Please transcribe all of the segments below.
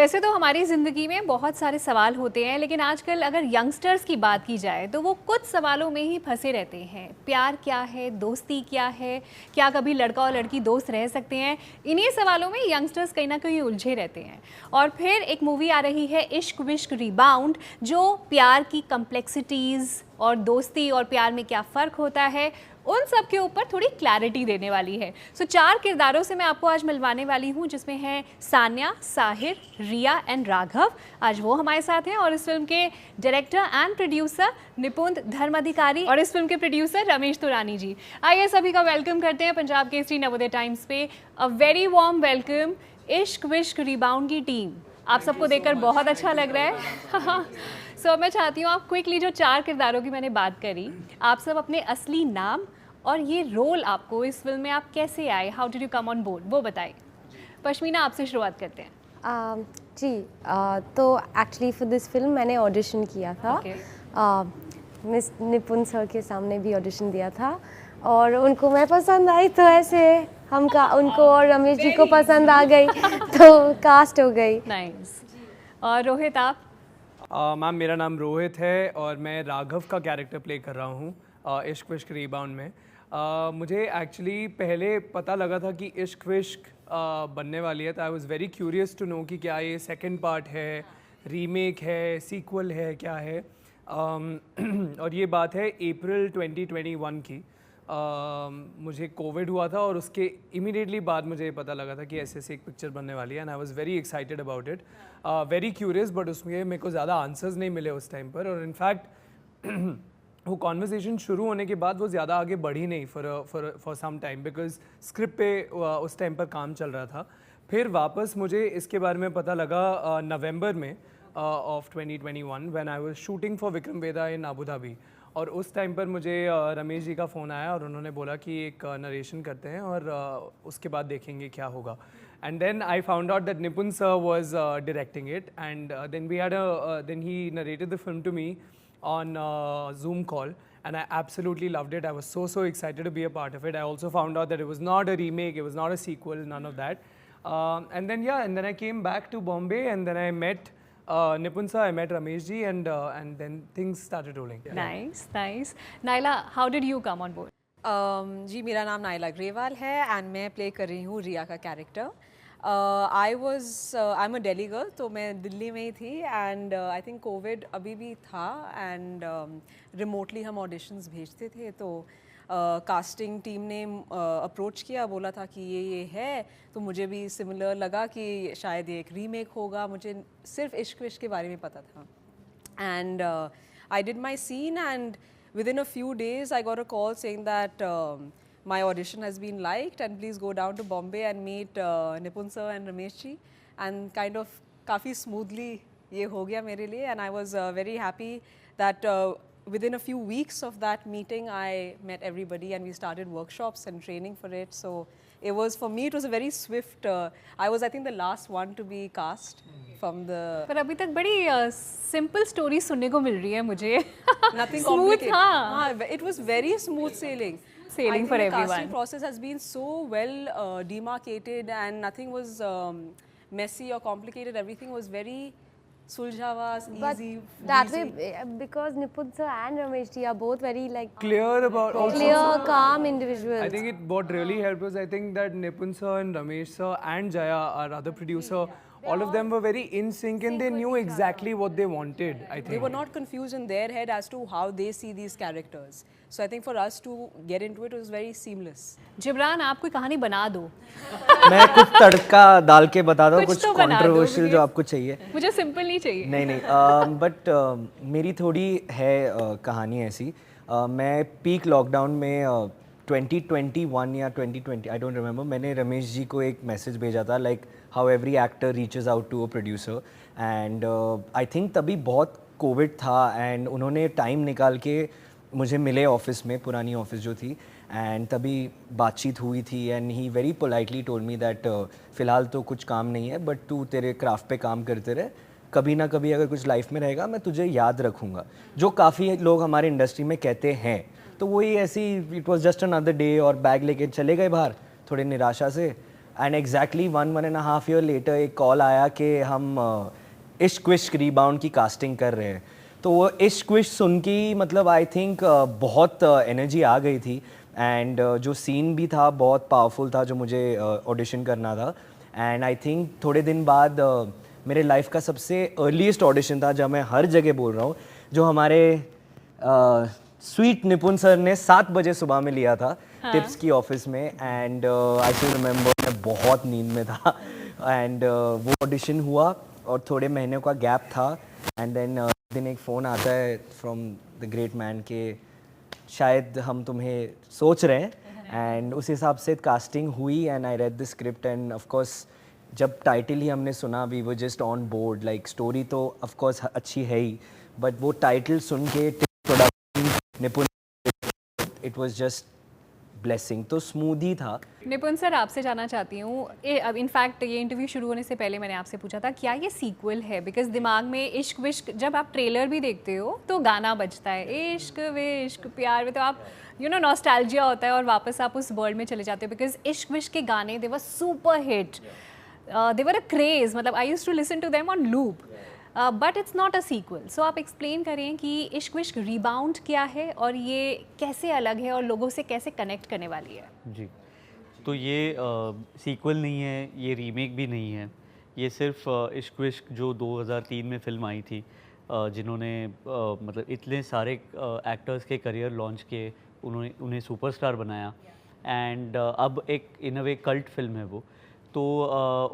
वैसे तो हमारी ज़िंदगी में बहुत सारे सवाल होते हैं, लेकिन आजकल अगर यंगस्टर्स की बात की जाए तो वो कुछ सवालों में ही फंसे रहते हैं। प्यार क्या है, दोस्ती क्या है, क्या कभी लड़का और लड़की दोस्त रह सकते हैं? इन्हीं सवालों में यंगस्टर्स कहीं ना कहीं उलझे रहते हैं। और फिर एक मूवी आ रही है इश्क विश्क रिबाउंड, जो प्यार की कम्प्लेक्सिटीज़ और दोस्ती और प्यार में क्या फ़र्क होता है उन सब के ऊपर थोड़ी क्लैरिटी देने वाली है। सो 4 किरदारों से मैं आपको आज मिलवाने वाली हूँ, जिसमें हैं सान्या, साहिर, रिया एंड राघव। आज वो हमारे साथ हैं और इस फिल्म के डायरेक्टर एंड प्रोड्यूसर निपुंत धर्माधिकारी और इस फिल्म के प्रोड्यूसर रमेश तुरानी जी। आइए सभी का वेलकम करते हैं पंजाब केसरी नवोदय टाइम्स पे। अ वेरी वार्म वेलकम इश्क विश्क रिबाउंड की टीम। आप सबको देखकर बहुत अच्छा लग रहा है। सो मैं चाहती हूँ आप क्विकली, जो 4 किरदारों की मैंने बात करी, आप सब अपने असली नाम और ये रोल आपको इस फिल्म में आप कैसे आए, how did you come on board, वो बताइए। पश्मीना, आपसे शुरुआत करते हैं। तो एक्चुअली फॉर दिस फिल्म मैंने ऑडिशन किया था। मिस निपुण सर के सामने भी ऑडिशन दिया था और उनको मैं पसंद आई, तो ऐसे उनको और रमेश जी को पसंद आ गई तो कास्ट हो गई। नाइस। और रोहित, आप? मैम, मेरा नाम रोहित है और मैं राघव का कैरेक्टर प्ले कर रहा हूँ इश्क विश्क रिबाउंड में। मुझे एक्चुअली पहले पता लगा था कि इश्क विश्क बनने वाली है, तो I was very curious to know कि क्या ये सेकंड पार्ट है, रीमेक है, सीक्वल है, क्या है। और ये बात है अप्रैल 2021 की। मुझे कोविड हुआ था और उसके इमीडिएटली बाद मुझे पता लगा था कि ऐसे एक पिक्चर बनने वाली है and I was very excited about it, very curious. But उसमें मेरे को ज़्यादा आंसर्स नहीं मिले उस टाइम पर, और इनफैक्ट वो कॉन्वर्सेशन शुरू होने के बाद वो ज़्यादा आगे बढ़ी नहीं for some time, because script पे उस टाइम पर काम चल रहा था। फिर वापस मुझे इसके बारे में पता लगा नवंबर में of 2021 when I was shooting for Vikram Vedha in Abu Dhabi. और उस टाइम पर मुझे रमेश जी का फ़ोन आया और उन्होंने बोला कि एक नरेशन करते हैं और उसके बाद देखेंगे क्या होगा। And then I found out that Nipun sir was directing it, and then he narrated the film to me on Zoom call, and I absolutely loved it. I was so excited to be a part of it. I also found out that it was not a remake, it was not a sequel, none of that. And then I came back to Bombay, and then I met Nipun sir, I met Ramesh ji, and then things started rolling. Nice. Naila, how did you come on board? जी, मेरा नाम Naila Grewal है and मैं play कर रही हूँ रिया का character. I am a Delhi girl, तो मैं दिल्ली में ही थी एंड आई थिंक कोविड अभी भी था एंड रिमोटली हम ऑडिशंस भेजते थे। तो कास्टिंग टीम ने अप्रोच किया, बोला था कि ये है, तो मुझे भी सिमिलर लगा कि शायद ये एक रीमेक होगा। मुझे सिर्फ इश्क विश्क के बारे में पता था and I did my scene and within a few days I got a call saying that my audition has been liked and please go down to Bombay and meet Nipun sir and Ramesh ji, and kind of काफ़ी smoothly ये हो गया मेरे लिए and I was very happy that within a few weeks of that meeting I met everybody and we started workshops and training for it. So it was, for me, it was a very swift, I was, I think, the last one to be cast from the... पर अभी तक बड़ी simple story सुनने को मिल रही है मुझे। Nothing Smooth, complicated. हाँ। It was very smooth sailing. Sailing for The everyone. casting process has been so well demarcated and nothing was messy or complicated. Everything was very suljava, But easy. that breezy. way, because Nipunt sir and Ramesh ji are both very Clear about clear, calm individuals. I think what really helped was, I think that Nipun sir and Ramesh sir and Jaya, our other producer, all of them were very in sync and they knew exactly what they wanted, I think. They were not confused in their head as to how they see these characters. So I think for us to get into it was very seamless. Jibran, आप कोई कहानी बना दो। मैं कुछ तड़का डाल के बता दूँ, कुछ कुछ तो बना दो, कंट्रोवर्शियल जो please। आपको चाहिए। मुझे सिंपल नहीं चाहिए। नहीं, बट मेरी थोड़ी है कहानी ऐसी। मैं पीक लॉकडाउन में 2021 या 2020, आई डोंट रिमेंबर, मैंने रमेश जी को एक मैसेज भेजा था, like how every actor reaches out to a producer, and I think तभी बहुत कोविड था एंड उन्होंने टाइम निकाल के मुझे मिले ऑफिस में, पुरानी ऑफिस जो थी, एंड तभी बातचीत हुई थी and he very politely told me that फ़िलहाल तो कुछ काम नहीं है, बट तू तेरे क्राफ्ट पे काम करते रहे, कभी ना कभी अगर कुछ लाइफ में रहेगा मैं तुझे याद रखूँगा, जो काफ़ी लोग हमारे इंडस्ट्री में कहते हैं। तो वही ऐसी, it was just another day और बैग लेके चले गए बाहर थोड़े निराशा से, एंड एग्जैक्टली 1.5 ईयर लेटर एक कॉल आया कि हम इश्क विश्क रीबाउंड की कास्टिंग कर रहे हैं। तो वो इश्क विश्क सुन के मतलब आई थिंक बहुत एनर्जी आ गई थी, एंड जो सीन भी था बहुत पावरफुल था जो मुझे ऑडिशन करना था। एंड आई थिंक थोड़े दिन बाद मेरे लाइफ का सबसे अर्लीस्ट ऑडिशन था, जब मैं हर जगह बोल रहा हूँ, जो हमारे स्वीट निपुण सर ने 7 बजे सुबह में लिया था टिप्स की ऑफिस में। एंड आई स्टिल रिमेंबर मैं बहुत नींद में था एंड वो ऑडिशन हुआ और थोड़े महीनों का गैप था। एंड देन दिन एक फ़ोन आता है फ्रॉम द ग्रेट मैन के शायद हम तुम्हें सोच रहे हैं। एंड उस हिसाब से कास्टिंग हुई and I read the script and of course जब टाइटल ही हमने सुना we were just on board. Like story तो ऑफ कोर्स अच्छी है ही, बट वो टाइटल सुन के प्रोडक्शन निपुण, इट वाज जस्ट ब्लेसिंग, तो स्मूथ ही था। निपुण सर, आपसे जानना चाहती हूँ, अब इनफैक्ट ये इंटरव्यू शुरू होने से पहले मैंने आपसे पूछा था क्या ये सीक्वल है, बिकॉज दिमाग में इश्क विश्क, जब आप ट्रेलर भी देखते हो तो गाना बजता है इश्क विश्क प्यार में, तो आप नॉस्टैल्जिया होता है और वापस आप उस वर्ल्ड में चले जाते हो। बिकॉज इश्क विश्क के गाने they were super hit, they were a craze, मतलब I used to listen to them on loop, but it's not a sequel. So आप एक्सप्लेन करें कि इश्क विश्क रीबाउंड क्या है और ये कैसे अलग है और लोगों से कैसे कनेक्ट करने वाली है। जी, तो ये सीक्वल नहीं है, ये रीमेक भी नहीं है, ये सिर्फ इश्क विश्क जो 2003 में फिल्म आई थी, जिन्होंने मतलब इतने सारे एक्टर्स के करियर लॉन्च किए, उन्हें सुपरस्टार बनाया, एंड अब एक इन अ वे कल्ट फिल्म है वो। तो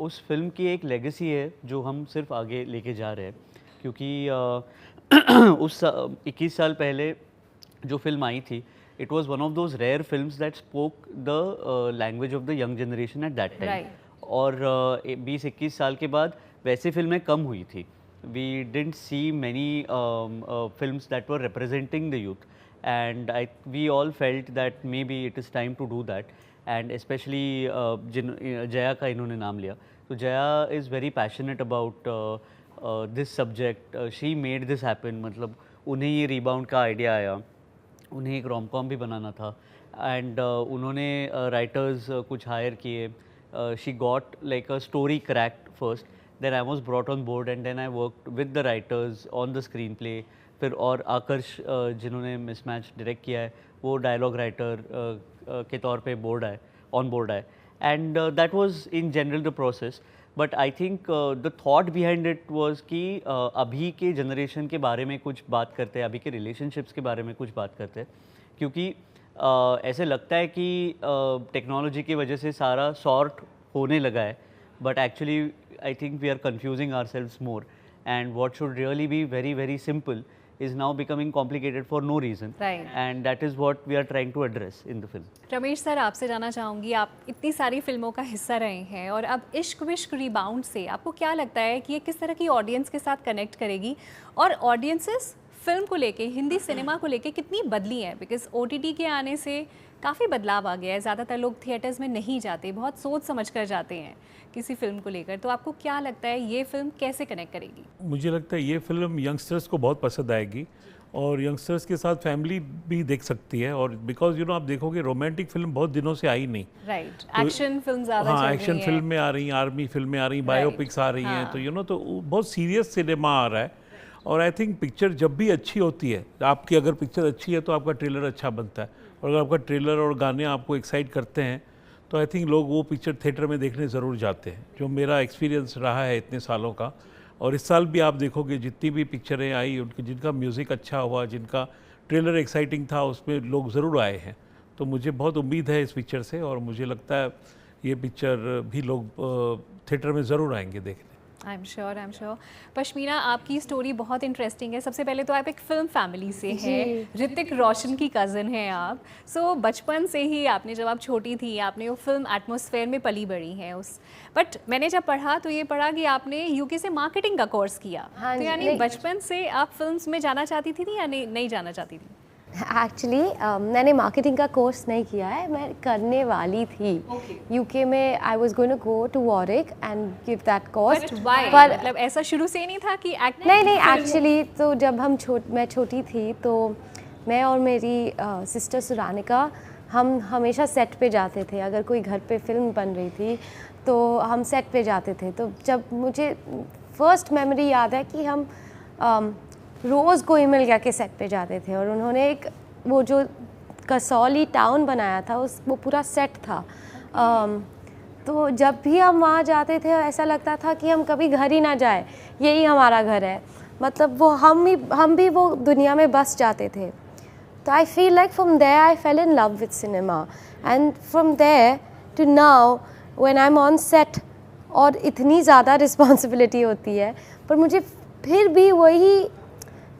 उस फिल्म की एक लेगेसी है जो हम सिर्फ आगे लेके जा रहे हैं, क्योंकि उस 21 साल पहले जो फिल्म आई थी, it was one of those rare films that spoke the language of the young generation at that time. और 20-21 साल के बाद वैसी फिल्में कम हुई थी। We didn't see many films that were representing the youth, and we all felt that maybe it is time to do that, and especially Jaya का इन्होंने नाम लिया, तो Jaya is very passionate about this subject, she made this happen, मतलब उन्हें ये rebound का idea आया, उन्हें एक rom-com भी बनाना था, and उन्होंने writers कुछ hire किए, she got like a story cracked first, then I was brought on board and then I worked with the writers on the screenplay। फिर और आकर्ष जिन्होंने मिसमैच डायरेक्ट किया है, वो डायलॉग राइटर के तौर पे ऑन बोर्ड आए, and that was in general the process. But I think the thought behind it was कि अभी के जनरेशन के बारे में कुछ बात करते हैं, अभी के रिलेशनशिप्स के बारे में कुछ बात करते हैं, क्योंकि ऐसे लगता है कि टेक्नोलॉजी की वजह से सारा सॉर्ट होने लगा है, but actually I think we are confusing ourselves more, and what should really be very very simple is now becoming complicated for no reason, right, and that is what we are trying to address in the film। Ramesh sir, आपसे जानना चाहूँगी, आप इतनी सारी फिल्मों का हिस्सा रहे हैं और अब इश्क विश्क रीबाउंड से आपको क्या लगता है कि ये किस तरह की ऑडियंस के साथ कनेक्ट करेगी, और ऑडियंसेस फिल्म को लेके, हिंदी सिनेमा को लेके कितनी बदली है? बिकॉज OTT के आने से काफ़ी बदलाव आ गया है, ज़्यादातर लोग थिएटर्स में नहीं जाते, बहुत सोच समझ कर जाते हैं किसी फिल्म को लेकर। तो आपको क्या लगता है ये फिल्म कैसे कनेक्ट करेगी? मुझे लगता है ये फिल्म यंगस्टर्स को बहुत पसंद आएगी और यंगस्टर्स के साथ फैमिली भी देख सकती है, और बिकॉज आप देखोगे रोमांटिक फिल्म बहुत दिनों से आई नहीं, राइट, एक्शन फिल्म ज़्यादा चल रही हैं, एक्शन फिल्में आ रही हैं, आर्मी फिल्में आ रही हैं, बायोपिक्स आ रही हैं, तो तो बहुत सीरियस सिनेमा आ रहा है। और आई थिंक पिक्चर जब भी अच्छी होती है, आपकी अगर पिक्चर अच्छी है तो आपका ट्रेलर अच्छा बनता है, और अगर आपका ट्रेलर और गाने आपको एक्साइट करते हैं तो आई थिंक लोग वो पिक्चर थिएटर में देखने ज़रूर जाते हैं, जो मेरा एक्सपीरियंस रहा है इतने सालों का। और इस साल भी आप देखोगे जितनी भी पिक्चरें आई, उनकी जिनका म्यूज़िक अच्छा हुआ, जिनका ट्रेलर एक्साइटिंग था, उसमें लोग ज़रूर आए हैं। तो मुझे बहुत उम्मीद है इस पिक्चर से, और मुझे लगता है ये पिक्चर भी लोग थिएटर में ज़रूर आएंगे देखने। आई एम श्योर। पश्मीना, आपकी स्टोरी बहुत इंटरेस्टिंग है। सबसे पहले तो आप एक फिल्म फैमिली से हैं, ऋतिक रोशन की कज़न हैं आप। सो बचपन से ही आपने, जब आप छोटी थी, आपने वो फिल्म एटमॉस्फेयर में पली बड़ी हैं बट मैंने जब पढ़ा तो ये पढ़ा कि आपने UK से मार्केटिंग का कोर्स किया। हाँ, तो यानी बचपन से आप फिल्म्स में जाना चाहती थी या नहीं जाना चाहती थी? एक्चुअली मैंने मार्केटिंग का कोर्स नहीं किया है, मैं करने वाली थी। UK में I was going to go to Warwick and give that course. पर मतलब ऐसा शुरू से ही नहीं था कि नहीं एक्चुअली तो जब मैं छोटी थी तो मैं और मेरी सिस्टर सुरानिका, हम हमेशा सेट पे जाते थे। अगर कोई घर पे फिल्म बन रही थी तो हम सेट पे जाते थे। तो जब मुझे फर्स्ट मेमोरी याद है कि हम रोज़ कोई मिल गया के सेट पे जाते थे, और उन्होंने एक वो जो कसौली टाउन बनाया था वो पूरा सेट था। तो जब भी हम वहाँ जाते थे ऐसा लगता था कि हम कभी घर ही ना जाए, यही हमारा घर है। मतलब वो हम भी वो दुनिया में बस जाते थे। तो I feel like from there I fell in love with cinema, and from there to now when I am on set और इतनी ज़्यादा रिस्पॉन्सिबिलिटी होती है, पर मुझे फिर भी वही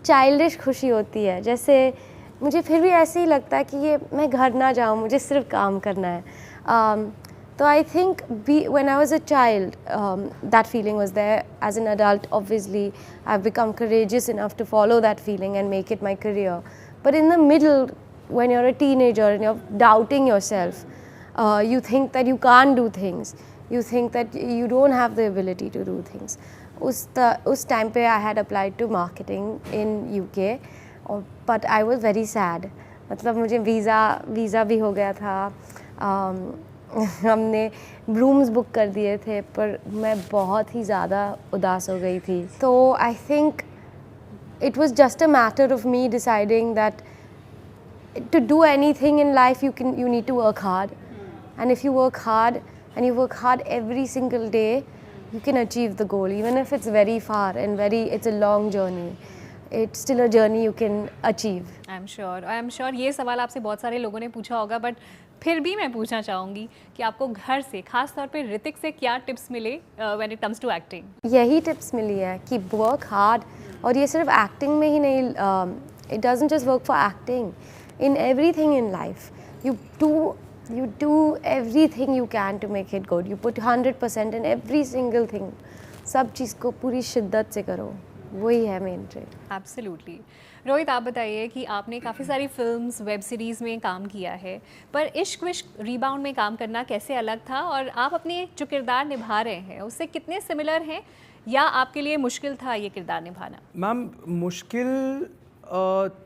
चाइल्डिश खुशी होती है। जैसे मुझे फिर भी ऐसे ही लगता है कि ये मैं घर ना जाऊँ, मुझे सिर्फ काम करना है। तो I think when I was a child, that feeling was there. As an adult, obviously, I've become courageous enough to follow that feeling and make it my career. But in the middle, when you're a teenager and you're doubting yourself, you think that you can't do things. You think that you don't have the ability to do things. उस time पे I had applied to marketing in UK, but I was very sad. मतलब मुझे visa भी हो गया था। हमने rooms book कर दिए थे, पर मैं बहुत ही ज़्यादा उदास हो गई थी। तो I think it was just a matter of me deciding that to do anything in life you need to work hard, and if you work hard and you work hard every single day, you can achieve the goal, even if it's very far and it's a long journey. It's still a journey you can achieve. I'm sure ये सवाल आपसे बहुत सारे लोगों ने पूछा होगा, but फिर भी मैं पूछना चाहूँगी कि आपको घर से, खास तौर पे ऋतिक से क्या टिप्स मिले when it comes to acting? यही टिप्स मिली है कि वर्क हार्ड, और ये सिर्फ एक्टिंग में ही नहीं, it doesn't just work for acting, in everything in life you do everything you can to make it good. You put 100% in every single thing. सब चीज़ को पूरी शिद्दत से करो, वही है मेन ट्रिक। एब्सोल्युटली। रोहित, आप बताइए कि आपने काफ़ी सारी फिल्म्स, वेब सीरीज़ में काम किया है, पर इश्क विश्क रीबाउंड में काम करना कैसे अलग था, और आप अपने जो किरदार निभा रहे हैं उससे कितने सिमिलर हैं, या आपके लिए मुश्किल था ये किरदार निभाना? मैम, मुश्किल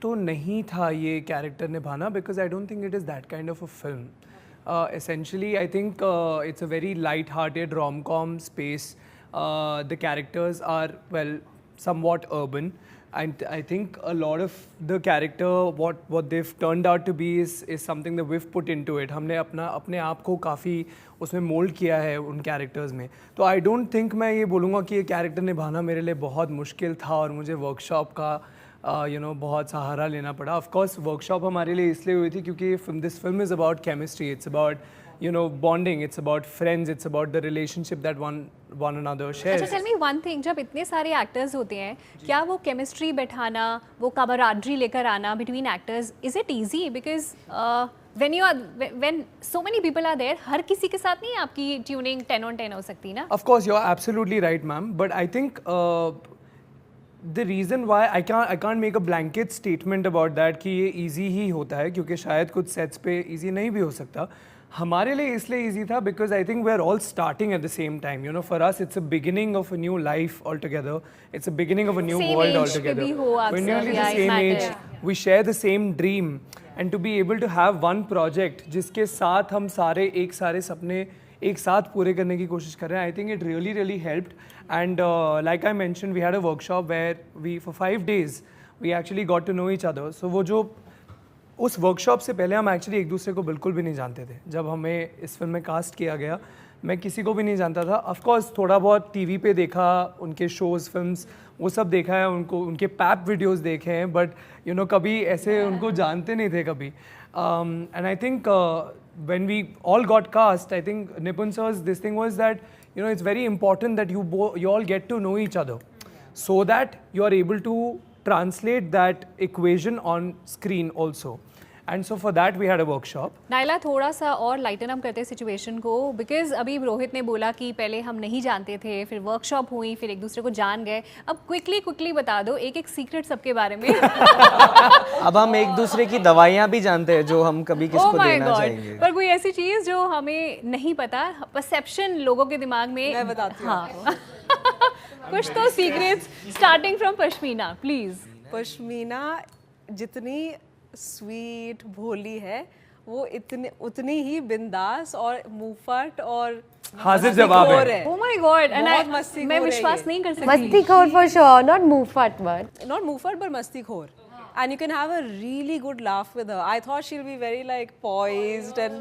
तो नहीं था ये कैरेक्टर निभाना, because I don't think it is that kind of a film. Essentially I think it's a very light hearted rom-com space. The characters are, well, somewhat urban, and I think a lot of the character, what they've turned out to be is something that we've put into it. हमने अपने आप को काफ़ी उसमें mould किया है उन characters में। तो आई डोंट थिंक मैं ये बोलूँगा कि ये कैरेक्टर निभाना मेरे लिए बहुत मुश्किल था और मुझे वर्कशॉप का बहुत सहारा लेना पड़ा। ऑफ कोर्स वर्कशॉप हमारे लिए इसलिए हुई थी क्योंकि this film is about chemistry, it's about bonding, it's about friends, it's about the relationship that one another shares. अच्छा, tell me one thing, जब इतने सारे एक्टर्स होते हैं, क्या वो केमिस्ट्री बैठाना, वो कमराडरी लेकर आना between actors, is it easy? Because when so many people are there, हर किसी के साथ नहीं आपकी ट्यूनिंग 10 on 10 हो सकती ना? Of course, you're absolutely right, ma'am. But I think the reason why I can't make a blanket statement about that कि ये easy ही होता है, क्योंकि शायद कुछ sets पे easy नहीं भी हो सकता। हमारे लिए इसलिए ईजी था because I think we are all starting at the same time, you know, for us it's a beginning of a new life all together, it's a beginning of a new world all together, we're nearly the same age, we share the same dream, and to be able to have one project जिसके साथ हम सारे सपने एक साथ पूरे करने की कोशिश कर रहे हैं, I think it really helped. And like I mentioned, we had a workshop where we for 5 days we actually got to know each other. So वो जो उस वर्कशॉप से पहले हम एक्चुअली एक दूसरे को बिल्कुल भी नहीं जानते थे। जब हमें इस फिल्म में कास्ट किया गया, मैं किसी को भी नहीं जानता था। ऑफ कोर्स थोड़ा बहुत टीवी पे देखा, उनके शोज़, फिल्म्स, वो सब देखा है, उनके पैप वीडियोस देखे हैं, बट यू नो कभी ऐसे उनको जानते नहीं थे कभी। And I think when we all got cast, I think Nipun sir's this thing was that you know it's very important that you all get to know each other so that you are able to translate that equation on screen also. And so for that we had a workshop. Naila, थोड़ा सा और lighten up करते हैं situation को, because अभी रोहित ने बोला कि पहले हम नहीं जानते थे, फिर वर्कशॉप हुई, फिर एक दूसरे को जान गए। अब क्विकली बता दो एक सीक्रेट सबके बारे में। अब हम एक दूसरे की दवाइयाँ भी जानते हैं जो हम कभी किसको देना चाहेंगे। पर कोई ऐसी चीज़ जो हमें नहीं पता, परसेप्शन लोगों के दिमाग में। मैं बताती हूँ। हाँ। कुछ तो secrets, starting from pashmina please. Pashmina जितनी स्वीट भोली है, वो इतने उतनी ही बिंदास और मुंहफट और हाजिर जवाब मस्तीखोर है। Oh my God! And बहुत I- मस्तीखोर मैं है विश्वास ये। नहीं कर सकती। Mastikor for sure, not Mufat, but Not मुंहफट but मस्तीखोर. And you can have a really good laugh with her. I thought she'll be very like poised and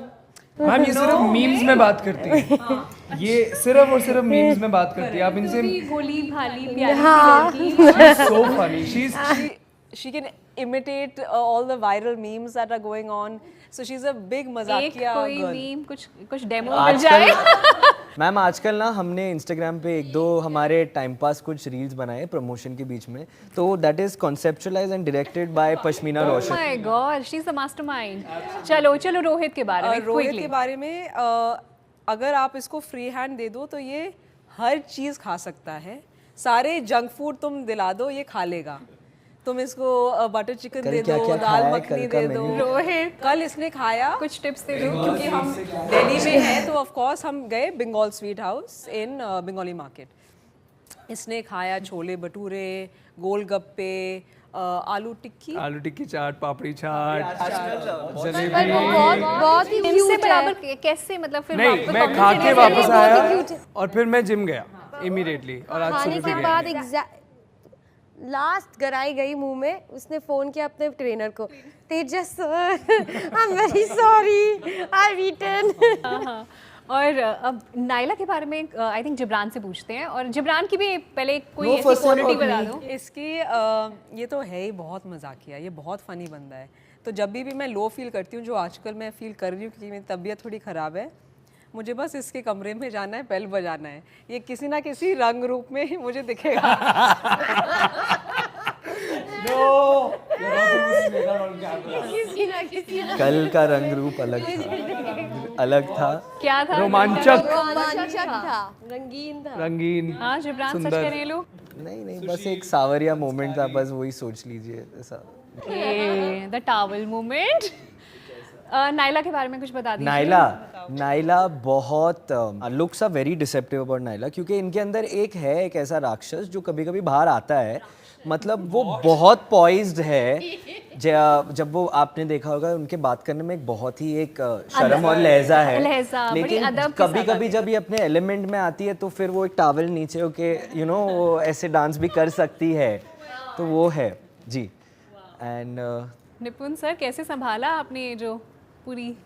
ma'am ये सिर्फ मीम्स में बात करती है, ये सिर्फ और सिर्फ मीम्स में बात करती है। आप इनसे भी भोली भाली प्यारी हाँ। सी लड़की। so funny. She's she can imitate all the viral memes that are going on. So she's a big एक मजाकिया कोई girl. मीम कुछ डेमो मिल जाए। मैम आजकल ना हमने इंस्टाग्राम पे एक दो हमारे टाइम पास कुछ रील्स बनाए प्रमोशन के बीच में, तो that is conceptualise and directed by pashmina Oh Roshan. my God! She's the mastermind. चलो रोहित के बारे में रोहित quickly. के बारे में अगर आप इसको फ्री हैंड दे दो तो ये हर चीज़ खा सकता है। सारे जंक फूड तुम दिला दो ये खा लेगा। तुम इसको बटर चिकन कल दे क्या दो, क्या दाल खाया है, मखनी कल का दे दो। मेन्यू? रोहित कल इसने खाया कुछ टिप्स दे दो। क्योंकि हम दिल्ली में हैं तो ऑफ कोर्स हम गए Bengal sweet house in Bengali market. इसने खाया छोले भटूरे, गोलगप्पे, आलू टिक्की, आलू टिक्की चाट, पापड़ी चाट, but जलेबी। वो बहुत ही इनसे cute है। बराबर कैसे मतलब फिर नहीं, वापस मैं खा के combination वापस कैसे? आया और फिर मैं जिम गया इमीडिएटली और आज खाने सुबह के भी बाद गया। लास्ट गराई गई मुंह में, उसने फोन किया अपने ट्रेनर को, Tejas sir I am very sorry I return. हाँ। और अब नाइला के बारे में आई थिंक जिब्रान से पूछते हैं, और जिब्रान की भी पहले कोई No, ऐसी first time क्वालिटी about बता me. दो। इसकी ये तो है ही बहुत मजाकिया, ये बहुत फनी बंदा है। तो जब भी मैं लो फील करती हूँ, जो आजकल मैं फील कर रही हूँ क्योंकि मेरी तबीयत थोड़ी ख़राब है, मुझे बस इसके कमरे में जाना है, बेल बजाना है, ये किसी ना किसी रंग रूप में ही मुझे दिखेगा। कल का रंग रूप अलग था। क्या था? रोमांचक, रोमांचक था, रंगीन था। रंगीन। हाँ जिब्रान, सच सुंदर। कह रहे लो। नहीं बस एक सावरिया मोमेंट था, बस वही सोच लीजिए ऐसा। The towel moment. नाइला के बारे में कुछ बता दीजिए। नाइला बहुत looks are very deceptive about Naila, क्योंकि इनके अंदर एक ऐसा राक्षस जो कभी कभी बाहर आता है। मतलब वो बहुत पॉइज्ड है। जब वो आपने देखा होगा उनके बात करने में एक बहुत ही एक शर्म और लहजा है, लहजा, बड़ी लेकिन अदब के कभी साथ कभी जब ये अपने एलिमेंट में आती है तो फिर वो एक टावल नीचे होके वो ऐसे डांस भी कर सकती है, तो वो है जी। एंड निपुण सर, कैसे संभाला आपने ये जो पूरी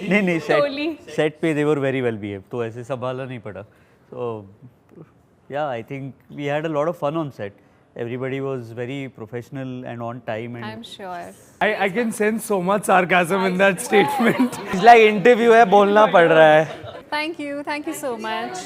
नहीं टोली? सेट पे they were very well behave, तो ऐसे संभालना नहीं पड़ा। तो yeah I think we had a lot of fun on set, everybody was very professional and on time and I am sure. I can sense so much sarcasm in that statement. Like interview है, बोलना पड़ रहा है। Thank you so much.